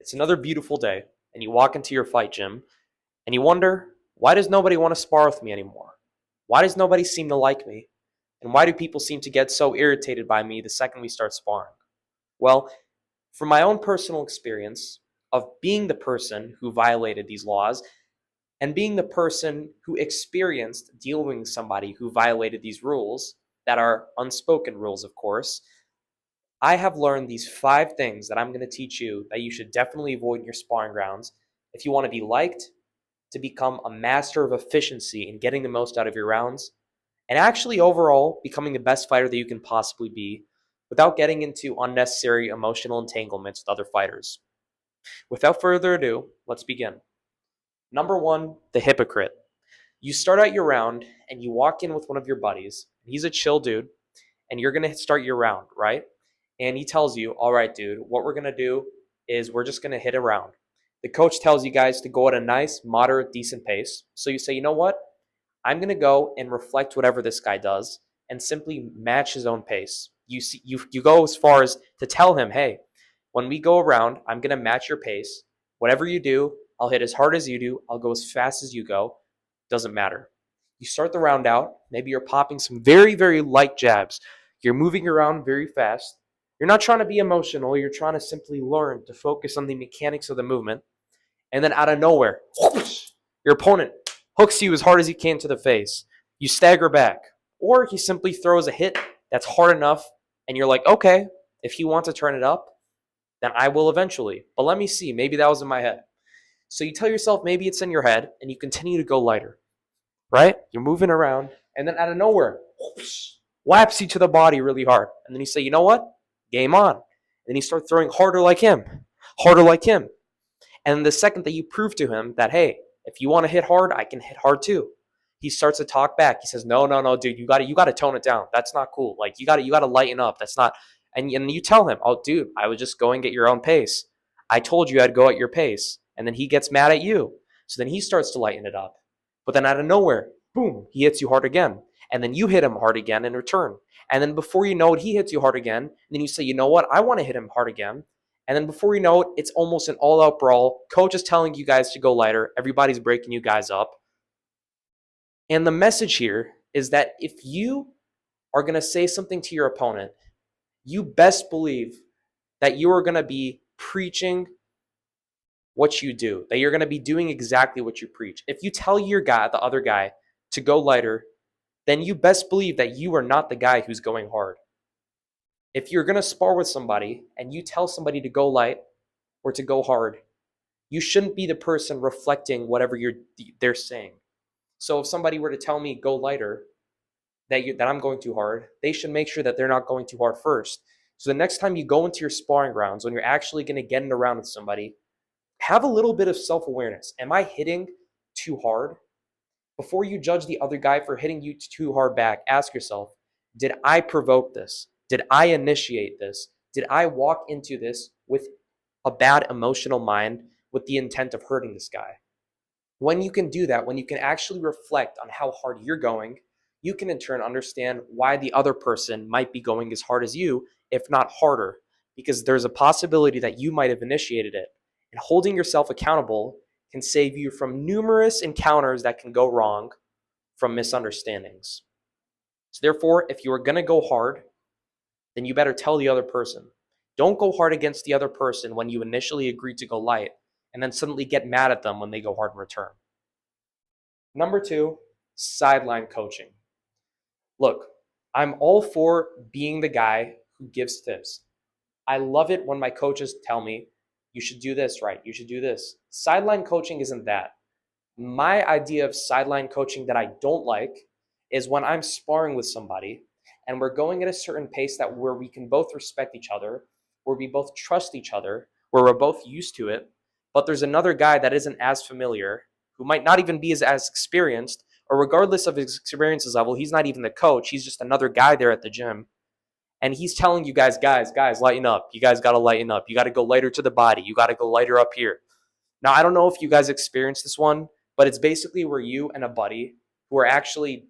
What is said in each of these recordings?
It's another beautiful day, and you walk into your fight gym, and you wonder, why does nobody want to spar with me anymore? Why does nobody seem to like me? And why do people seem to get so irritated by me the second we start sparring? Well, from my own personal experience of being the person who violated these laws and being the person who experienced dealing with somebody who violated these rules, that are unspoken rules, of course, I have learned these 5 things that I'm going to teach you that you should definitely avoid in your sparring grounds if you want to be liked, to become a master of efficiency in getting the most out of your rounds, and actually overall becoming the best fighter that you can possibly be without getting into unnecessary emotional entanglements with other fighters. Without further ado, let's begin. Number 1, the hypocrite. You start out your round and you walk in with one of your buddies. He's a chill dude, and you're going to start your round, right? And he tells you, all right, dude, what we're going to do is we're just going to hit a round. The coach tells you guys to go at a nice, moderate, decent pace. So you say, you know what? I'm going to go and reflect whatever this guy does and simply match his own pace. You go as far as to tell him, hey, when we go around, I'm going to match your pace. Whatever you do, I'll hit as hard as you do. I'll go as fast as you go. Doesn't matter. You start the round out. Maybe you're popping some very, very light jabs. You're moving around very fast. You're not trying to be emotional. You're trying to simply learn to focus on the mechanics of the movement. And then out of nowhere, your opponent hooks you as hard as he can to the face. You stagger back. Or he simply throws a hit that's hard enough, and you're like, okay, if you want to turn it up, then I will eventually. But let me see. Maybe that was in my head. So you tell yourself maybe it's in your head, and you continue to go lighter, right? You're moving around, and then out of nowhere, whaps you to the body really hard. And then you say, you know what? Game on. And then you start throwing harder like him, harder like him. And the second that you prove to him that, hey, if you want to hit hard, I can hit hard too. He starts to talk back. He says, no, dude, you gotta tone it down. That's not cool. Like you gotta lighten up. That's not. And you tell him, oh, dude, I was just going at your own pace. I told you I'd go at your pace. And then he gets mad at you. So then he starts to lighten it up. But then out of nowhere, boom, he hits you hard again. And then you hit him hard again in return. And then before you know it, he hits you hard again. And then you say, you know what? I want to hit him hard again. And then before you know it, it's almost an all-out brawl. Coach is telling you guys to go lighter. Everybody's breaking you guys up. And the message here is that if you are going to say something to your opponent, you best believe that you are going to be preaching what you do, that you're going to be doing exactly what you preach. If you tell your guy, the other guy, to go lighter, then you best believe that you are not the guy who's going hard. If you're going to spar with somebody and you tell somebody to go light or to go hard, you shouldn't be the person reflecting whatever they're saying. So if somebody were to tell me go lighter, that I'm going too hard, they should make sure that they're not going too hard first. So the next time you go into your sparring grounds, when you're actually going to get in a round with somebody, have a little bit of self-awareness. Am I hitting too hard? Before you judge the other guy for hitting you too hard back, ask yourself, did I provoke this? Did I initiate this? Did I walk into this with a bad emotional mind with the intent of hurting this guy? When you can do that, when you can actually reflect on how hard you're going, you can in turn understand why the other person might be going as hard as you, if not harder, because there's a possibility that you might have initiated it. And holding yourself accountable can save you from numerous encounters that can go wrong from misunderstandings. So therefore, if you are going to go hard, then you better tell the other person. Don't go hard against the other person when you initially agreed to go light and then suddenly get mad at them when they go hard in return. Number 2, sideline coaching. Look, I'm all for being the guy who gives tips. I love it when my coaches tell me, you should do this, right? You should do this. Sideline coaching isn't that. My idea of sideline coaching that I don't like is when I'm sparring with somebody and we're going at a certain pace where we can both respect each other, where we both trust each other, where we're both used to it, but there's another guy that isn't as familiar, who might not even be as experienced, or regardless of his experiences level, he's not even the coach, he's just another guy there at the gym. And he's telling you guys, lighten up. You guys got to lighten up. You got to go lighter to the body. You got to go lighter up here. Now, I don't know if you guys experienced this one, but it's basically where you and a buddy who are actually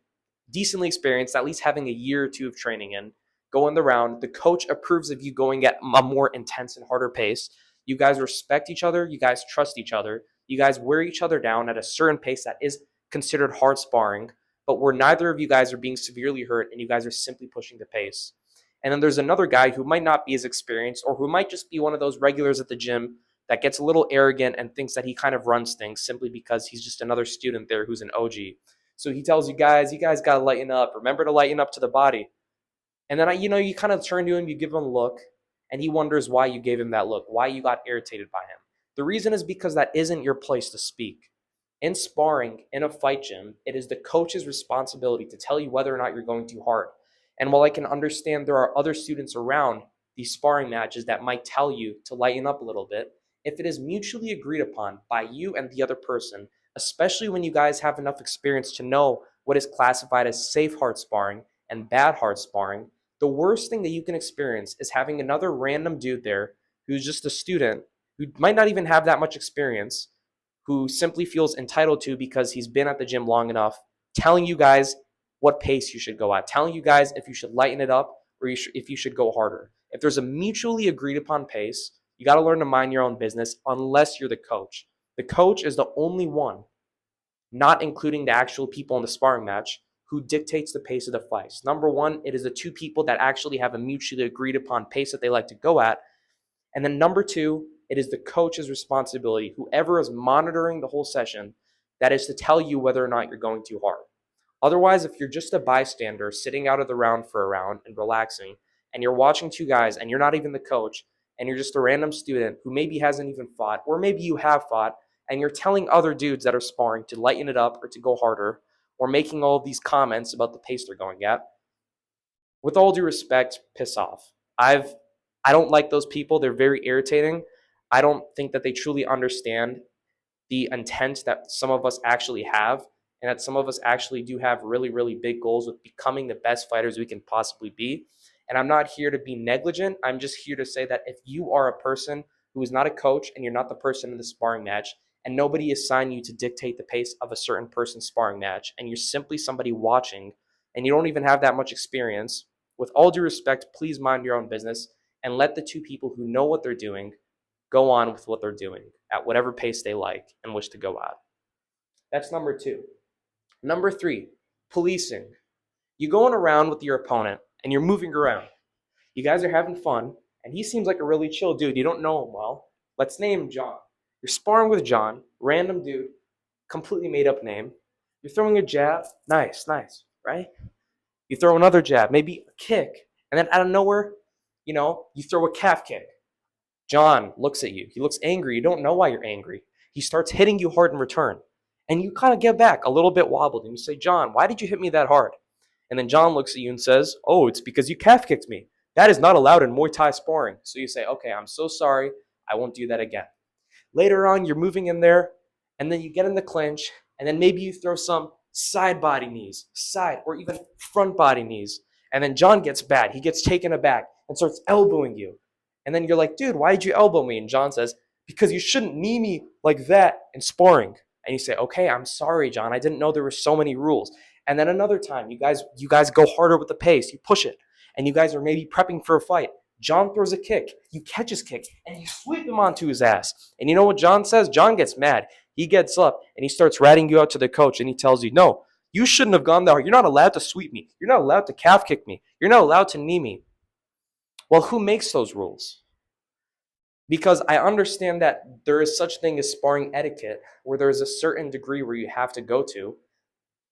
decently experienced, at least having a year or two of training in, go in the round. The coach approves of you going at a more intense and harder pace. You guys respect each other. You guys trust each other. You guys wear each other down at a certain pace that is considered hard sparring, but where neither of you guys are being severely hurt and you guys are simply pushing the pace. And then there's another guy who might not be as experienced, or who might just be one of those regulars at the gym that gets a little arrogant and thinks that he kind of runs things simply because he's just another student there who's an OG. So he tells you guys got to lighten up. Remember to lighten up to the body. And then you kind of turn to him, you give him a look, and he wonders why you gave him that look, why you got irritated by him. The reason is because that isn't your place to speak. In sparring, in a fight gym, it is the coach's responsibility to tell you whether or not you're going too hard. And while I can understand there are other students around these sparring matches that might tell you to lighten up a little bit, if it is mutually agreed upon by you and the other person, especially when you guys have enough experience to know what is classified as safe hard sparring and bad hard sparring, the worst thing that you can experience is having another random dude there who's just a student, who might not even have that much experience, who simply feels entitled to because he's been at the gym long enough, telling you guys what pace you should go at, telling you guys if you should lighten it up or if you should go harder. If there's a mutually agreed upon pace, you got to learn to mind your own business unless you're the coach. The coach is the only one, not including the actual people in the sparring match, who dictates the pace of the fights. Number one, it is the two people that actually have a mutually agreed upon pace that they like to go at. And then number two, it is the coach's responsibility, whoever is monitoring the whole session, that is to tell you whether or not you're going too hard. Otherwise, if you're just a bystander sitting out of the round for a round and relaxing, and you're watching two guys and you're not even the coach, and you're just a random student who maybe hasn't even fought, or maybe you have fought, and you're telling other dudes that are sparring to lighten it up or to go harder, or making all of these comments about the pace they're going at, with all due respect, piss off. I don't like those people. They're very irritating. I don't think that they truly understand the intent that some of us actually have, and that some of us actually do have really, really big goals with becoming the best fighters we can possibly be. And I'm not here to be negligent. I'm just here to say that if you are a person who is not a coach and you're not the person in the sparring match, and nobody assigned you to dictate the pace of a certain person's sparring match, and you're simply somebody watching, and you don't even have that much experience, with all due respect, please mind your own business and let the two people who know what they're doing go on with what they're doing at whatever pace they like and wish to go at. That's number two. Number three, policing. You're going around with your opponent and you're moving around. You guys are having fun, and he seems like a really chill dude. You don't know him well. Let's name him John. You're sparring with John, random dude, completely made up name. You're throwing a jab. Nice, nice, right? You throw another jab, maybe a kick, and then out of nowhere, you throw a calf kick. John looks at you. He looks angry. You don't know why you're angry. He starts hitting you hard in return. And you kind of get back a little bit wobbled. And you say, John, why did you hit me that hard? And then John looks at you and says, oh, it's because you calf kicked me. That is not allowed in Muay Thai sparring. So you say, okay, I'm so sorry. I won't do that again. Later on, you're moving in there, and then you get in the clinch, and then maybe you throw some side body knees, side or even front body knees. And then John gets bad. He gets taken aback and starts elbowing you. And then you're like, dude, why did you elbow me? And John says, because you shouldn't knee me like that in sparring. And you say, okay, I'm sorry, John. I didn't know there were so many rules. And then another time, you guys go harder with the pace. You push it. And you guys are maybe prepping for a fight. John throws a kick. You catch his kick. And you sweep him onto his ass. And you know what John says? John gets mad. He gets up and he starts ratting you out to the coach. And he tells you, no, you shouldn't have gone there. You're not allowed to sweep me. You're not allowed to calf kick me. You're not allowed to knee me. Well, who makes those rules? Because I understand that there is such thing as sparring etiquette, where there is a certain degree where you have to go to.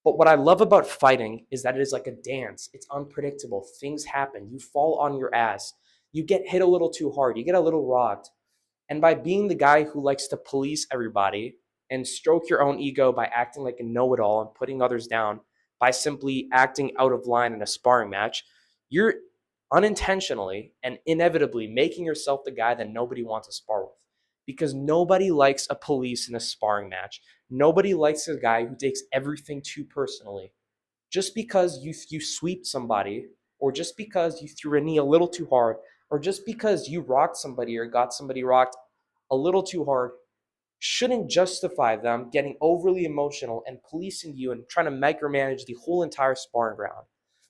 But what I love about fighting is that it is like a dance. It's unpredictable. Things happen. You fall on your ass. You get hit a little too hard. You get a little rocked. And by being the guy who likes to police everybody and stroke your own ego by acting like a know-it-all and putting others down, by simply acting out of line in a sparring match, you're unintentionally and inevitably making yourself the guy that nobody wants to spar with. Because nobody likes a police in a sparring match. Nobody likes a guy who takes everything too personally. Just because you sweeped somebody, or just because you threw a knee a little too hard, or just because you rocked somebody or got somebody rocked a little too hard, shouldn't justify them getting overly emotional and policing you and trying to micromanage the whole entire sparring round.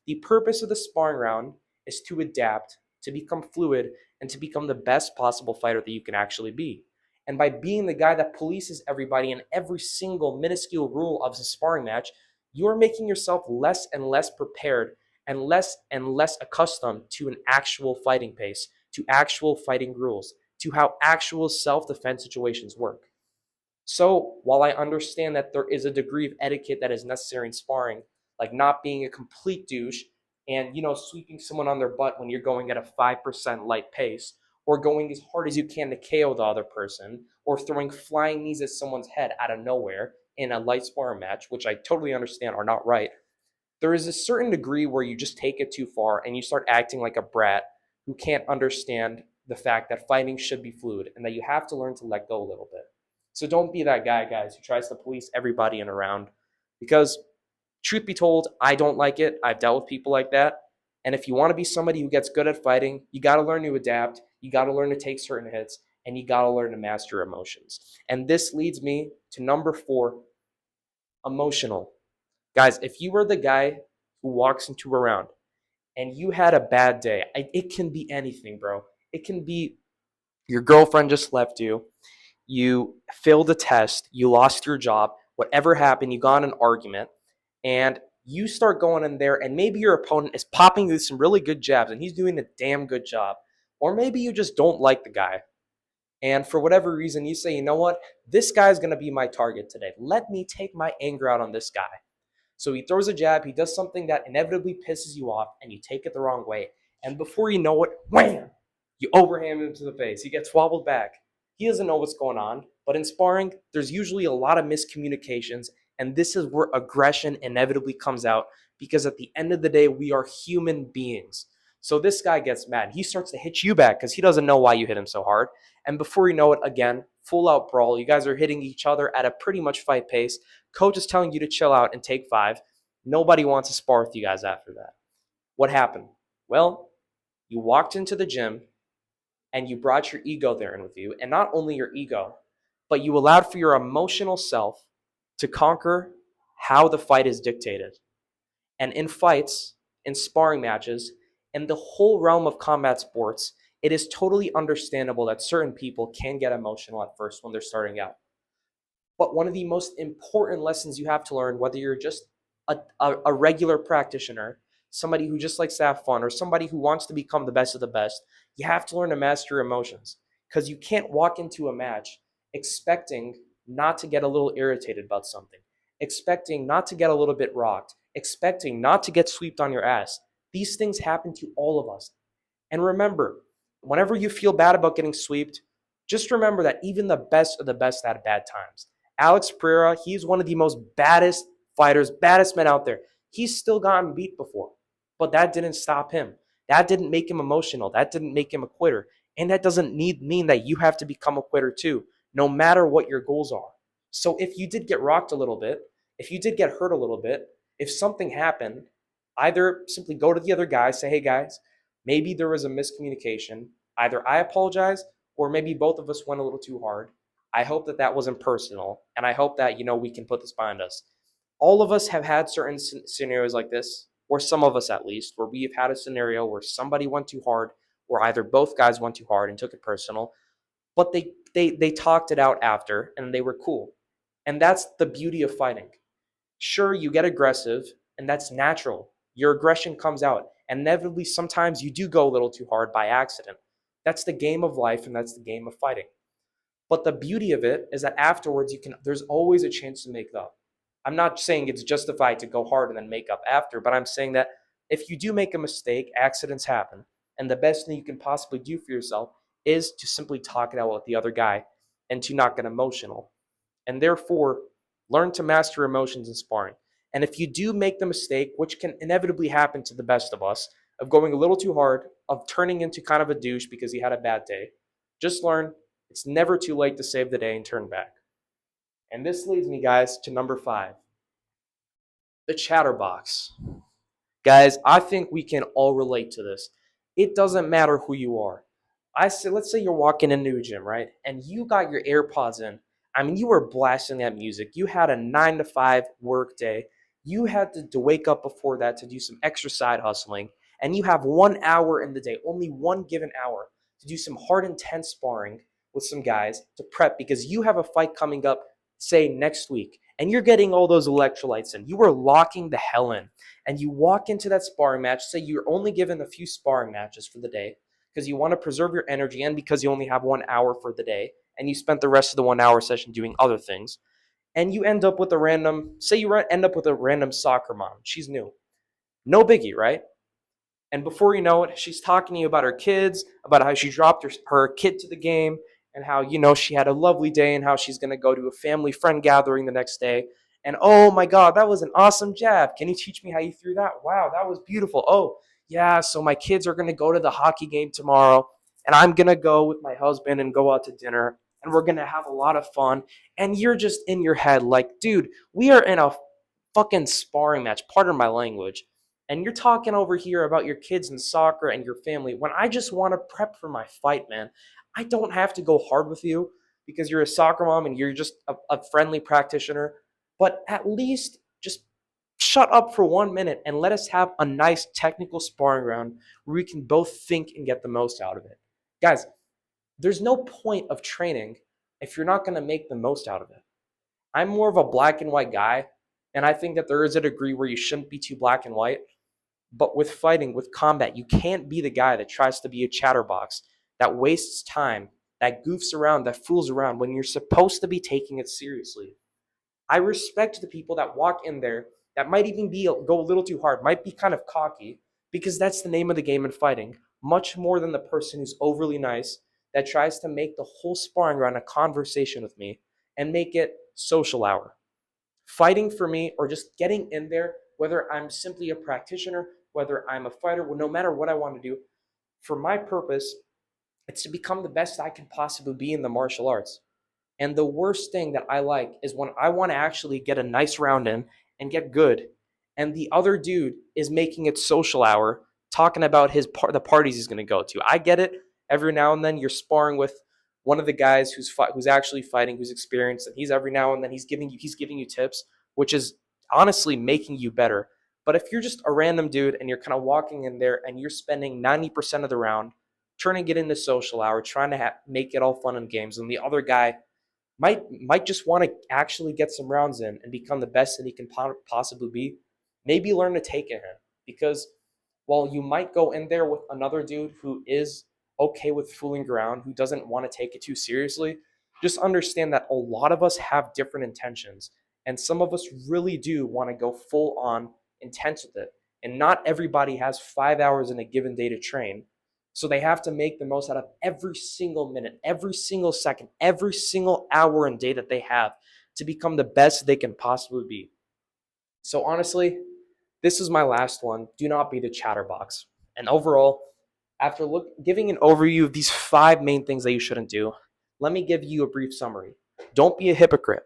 The purpose of the sparring round is to adapt to become fluid, and to become the best possible fighter that you can actually be. And by being the guy that polices everybody and every single minuscule rule of a sparring match, you're making yourself less and less prepared and less accustomed to an actual fighting pace, to actual fighting rules, to how actual self defense situations work. So, while I understand that there is a degree of etiquette that is necessary in sparring, like not being a complete douche and, sweeping someone on their butt when you're going at a 5% light pace, or going as hard as you can to KO the other person, or throwing flying knees at someone's head out of nowhere in a light sparring match, which I totally understand are not right, there is a certain degree where you just take it too far and you start acting like a brat who can't understand the fact that fighting should be fluid and that you have to learn to let go a little bit. So don't be that guy, guys, who tries to police everybody in a round. Because, truth be told, I don't like it. I've dealt with people like that. And if you want to be somebody who gets good at fighting, you got to learn to adapt. You got to learn to take certain hits. And you got to learn to master emotions. And this leads me to number 4, emotional. Guys, if you were the guy who walks into a round and you had a bad day, it can be anything, bro. It can be your girlfriend just left you, you failed a test, you lost your job, whatever happened, you got in an argument, and you start going in there, and maybe your opponent is popping you some really good jabs, and he's doing a damn good job. Or maybe you just don't like the guy. And for whatever reason, you say, you know what? This guy's going to be my target today. Let me take my anger out on this guy. So he throws a jab, he does something that inevitably pisses you off, and you take it the wrong way. And before you know it, wham! You overhand him to the face. He gets wobbled back. He doesn't know what's going on. But in sparring, there's usually a lot of miscommunications, and this is where aggression inevitably comes out because at the end of the day, we are human beings. So this guy gets mad. He starts to hit you back because he doesn't know why you hit him so hard. And before you know it, again, full out brawl. You guys are hitting each other at a pretty much fight pace. Coach is telling you to chill out and take 5. Nobody wants to spar with you guys after that. What happened? Well, you walked into the gym and you brought your ego there in with you. And not only your ego, but you allowed for your emotional self to conquer how the fight is dictated. And in fights, in sparring matches, in the whole realm of combat sports, it is totally understandable that certain people can get emotional at first when they're starting out. But one of the most important lessons you have to learn, whether you're just a regular practitioner, somebody who just likes to have fun, or somebody who wants to become the best of the best, you have to learn to master your emotions. Because you can't walk into a match expecting not to get a little irritated about something, expecting not to get a little bit rocked, expecting not to get swept on your ass. These things happen to all of us. And remember, whenever you feel bad about getting swept, just remember that even the best of the best had bad times. Alex Pereira, he's one of the most baddest fighters, baddest men out there. He's still gotten beat before, but that didn't stop him. That didn't make him emotional. That didn't make him a quitter. And that doesn't mean that you have to become a quitter too, no matter what your goals are. So if you did get rocked a little bit, if you did get hurt a little bit, if something happened, either simply go to the other guys, say, hey guys, maybe there was a miscommunication. Either I apologize or maybe both of us went a little too hard. I hope that that wasn't personal, and I hope that we can put this behind us. All of us have had certain scenarios like this, or some of us at least, where we have had a scenario where somebody went too hard, or either both guys went too hard and took it personal, but they talked it out after and they were cool. And that's the beauty of fighting. Sure, you get aggressive, and that's natural. Your aggression comes out, and inevitably sometimes you do go a little too hard by accident. That's the game of life, and that's the game of fighting. But the beauty of it is that afterwards there's always a chance to make up. I'm not saying it's justified to go hard and then make up after, but I'm saying that if you do make a mistake, accidents happen. And the best thing you can possibly do for yourself is to simply talk it out with the other guy and to not get emotional. And therefore, learn to master emotions in sparring. And if you do make the mistake, which can inevitably happen to the best of us, of going a little too hard, of turning into kind of a douche because he had a bad day, just learn it's never too late to save the day and turn back. And this leads me, guys, to number 5, the chatterbox. Guys, I think we can all relate to this. It doesn't matter who you are. Let's say you're walking into a gym, right? And you got your AirPods in. I mean, you were blasting that music. You had a 9 to 5 work day. You had to wake up before that to do some extra side hustling. and you have 1 hour in the day, only one given hour, to do some hard, intense sparring with some guys to prep because you have a fight coming up, say next week, and you're getting all those electrolytes in. You are locking the hell in. And you walk into that sparring match, say you're only given a few sparring matches for the day because you want to preserve your energy and because you only have 1 hour for the day, and you spent the rest of the 1 hour session doing other things, and you end up with a random, say you end up with a random soccer mom. She's new. No biggie, right? And before you know it, she's talking to you about her kids, about how she dropped her kid to the game, and how, she had a lovely day and how she's going to go to a family friend gathering the next day. And oh my God, that was an awesome jab. Can you teach me how you threw that? Wow, that was beautiful. Oh, yeah, so my kids are going to go to the hockey game tomorrow, and I'm going to go with my husband and go out to dinner, and we're going to have a lot of fun. And you're just in your head like, dude, we are in a fucking sparring match, pardon my language, and you're talking over here about your kids and soccer and your family when I just want to prep for my fight, man. I don't have to go hard with you because you're a soccer mom and you're just a friendly practitioner, but at least just shut up for 1 minute and let us have a nice technical sparring round where we can both think and get the most out of it. Guys, there's no point of training if you're not going to make the most out of it. I'm more of a black and white guy, and I think that there is a degree where you shouldn't be too black and white. But with fighting, with combat, you can't be the guy that tries to be a chatterbox, that wastes time, that goofs around, that fools around when you're supposed to be taking it seriously. I respect the people that walk in there that might even go a little too hard, might be kind of cocky, because that's the name of the game in fighting, much more than the person who's overly nice that tries to make the whole sparring round a conversation with me and make it social hour. Fighting for me, or just getting in there, whether I'm simply a practitioner, whether I'm a fighter, well, no matter what I want to do, for my purpose, it's to become the best I can possibly be in the martial arts. And the worst thing that I like is when I want to actually get a nice round in and get good, and the other dude is making it social hour, talking about the parties he's going to go to. I get it. Every now and then you're sparring with one of the guys who's actually fighting, who's experienced, and he's every now and then he's giving you tips, which is honestly making you better. But if you're just a random dude and you're kind of walking in there and you're spending 90% of the round turning it into social hour, trying to make it all fun and games, and the other guy might just want to actually get some rounds in and become the best that he can possibly be, maybe learn to take it in. Because while you might go in there with another dude who is okay with fooling around, who doesn't want to take it too seriously, just understand that a lot of us have different intentions. And some of us really do want to go full on intense with it. And not everybody has 5 hours in a given day to train. So they have to make the most out of every single minute, every single second, every single hour and day that they have to become the best they can possibly be. So honestly, this is my last one. Do not be the chatterbox. And overall, after giving an overview of these 5 main things that you shouldn't do, let me give you a brief summary. Don't be a hypocrite.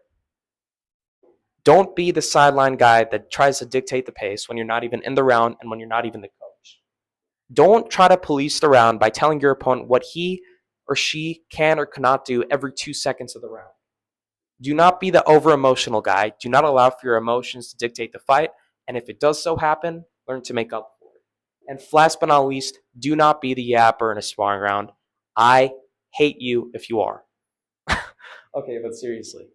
Don't be the sideline guy that tries to dictate the pace when you're not even in the round and when you're not even the coach. Don't try to police the round by telling your opponent what he or she can or cannot do every 2 seconds of the round. Do not be the over emotional guy. Do not allow for your emotions to dictate the fight. And if it does so happen, learn to make up for it. And last but not least, do not be the yapper in a sparring round. I hate you if you are. Okay, but seriously,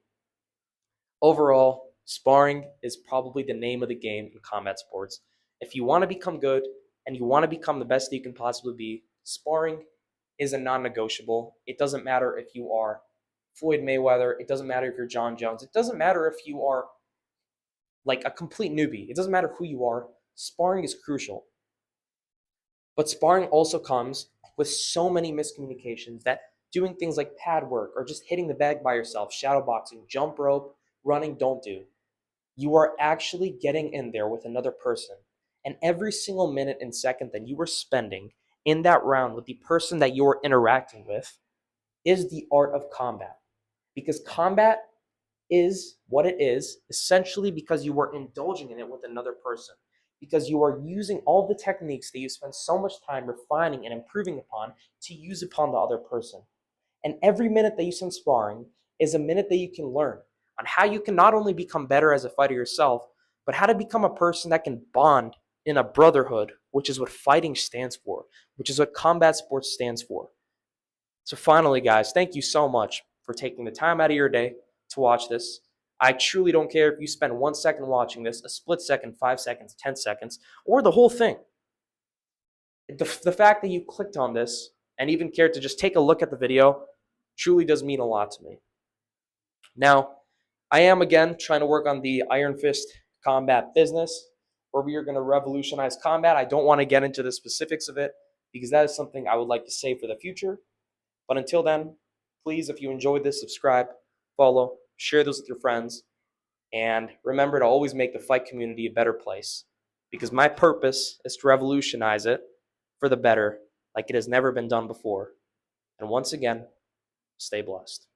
overall, sparring is probably the name of the game in combat sports. If you want to become good and you want to become the best that you can possibly be, sparring is a non negotiable. It doesn't matter if you are Floyd Mayweather. It doesn't matter if you're John Jones. It doesn't matter if you are like a complete newbie. It doesn't matter who you are. Sparring is crucial. But sparring also comes with so many miscommunications that doing things like pad work or just hitting the bag by yourself, shadow boxing, jump rope, running don't do. You are actually getting in there with another person. And every single minute and second that you are spending in that round with the person that you are interacting with is the art of combat. Because combat is what it is essentially because you are indulging in it with another person. Because you are using all the techniques that you spend so much time refining and improving upon to use upon the other person. And every minute that you spend sparring is a minute that you can learn on how you can not only become better as a fighter yourself, but how to become a person that can bond in a brotherhood, which is what fighting stands for, which is what combat sports stands for. So finally, guys, thank you so much for taking the time out of your day to watch this. I truly don't care if you spend 1 second watching this, a split second, 5 seconds, 10 seconds, or the whole thing. The fact that you clicked on this and even cared to just take a look at the video truly does mean a lot to me. Now, I am again trying to work on the Iron Fist combat business, where we are going to revolutionize combat. I don't want to get into the specifics of it because that is something I would like to save for the future. But until then, please, if you enjoyed this, subscribe, follow, share this with your friends, and remember to always make the fight community a better place, because my purpose is to revolutionize it for the better like it has never been done before. And once again, stay blessed.